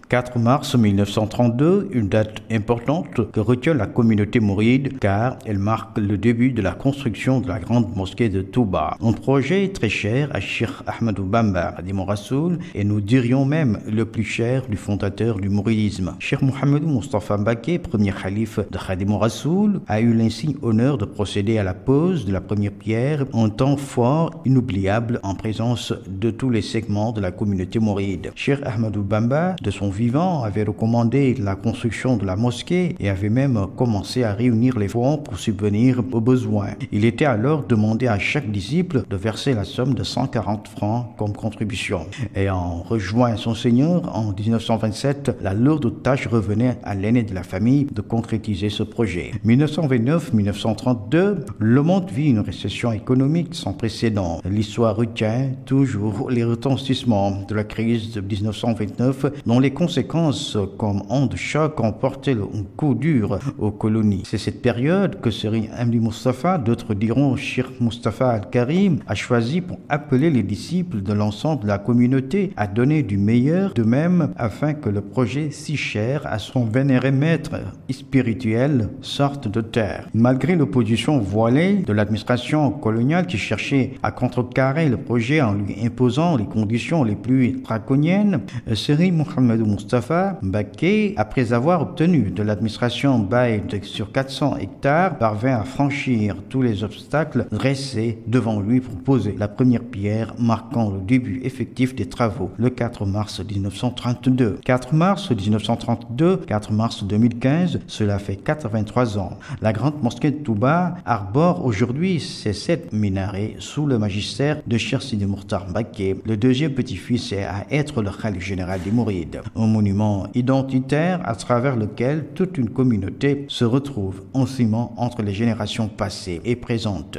4 mars 1932, une date importante que retient la communauté mouride car elle marque le début de la construction de la grande mosquée de Touba. Un projet très cher à Cheikh Ahmadou Bamba Khadimou Rassoul et nous dirions même le plus cher du fondateur du mouridisme. Cheikh Mouhamadou Moustapha Mbacké, premier khalife de Khadimou Rassoul, a eu l'insigne honneur de procéder à la pose de la première pierre, un temps fort, inoubliable en présence de tous les segments de la communauté mouride. Cheikh Ahmadou Bamba, de son vivant, avait recommandé la construction de la mosquée et avait même commencé à réunir les fonds pour subvenir aux besoins. Il était alors demandé à chaque disciple de verser la somme de 140 francs comme contribution. Ayant rejoint son Seigneur en 1927, la lourde tâche revenait à l'aîné de la famille de concrétiser ce projet. 1929-1932, le monde vit une récession économique sans précédent. L'histoire retient toujours les retentissements de la crise de 1929 dont les conséquences comme onde de choc ont porté un coup dur aux colonies. C'est cette période que Serigne Amdi Moustapha, d'autres diront Cheikh Moustapha Al-Karim, a choisi pour appeler les disciples de l'ensemble de la communauté à donner du meilleur d'eux-mêmes afin que le projet si cher à son vénéré maître spirituel sorte de terre. Malgré l'opposition voilée de l'administration coloniale qui cherchait à contrecarrer le projet en lui imposant les conditions les plus draconiennes, Serigne Mouhamadou Moustapha Mbacké, après avoir obtenu de l'administration bail sur 400 hectares, parvint à franchir tous les obstacles dressés devant lui pour poser la première pierre marquant le début effectif des travaux le 4 mars 1932. 4 mars 1932, 4 mars 2015, cela fait 83 ans. La grande mosquée de Touba arbore aujourd'hui ses 7 minarets sous le magistère de Cheikh Sidi Mokhtar Mbacké, le deuxième petit-fils à être le khalife général des Mourides. Un monument identitaire à travers lequel toute une communauté se retrouve en ciment entre les générations passées et présentes.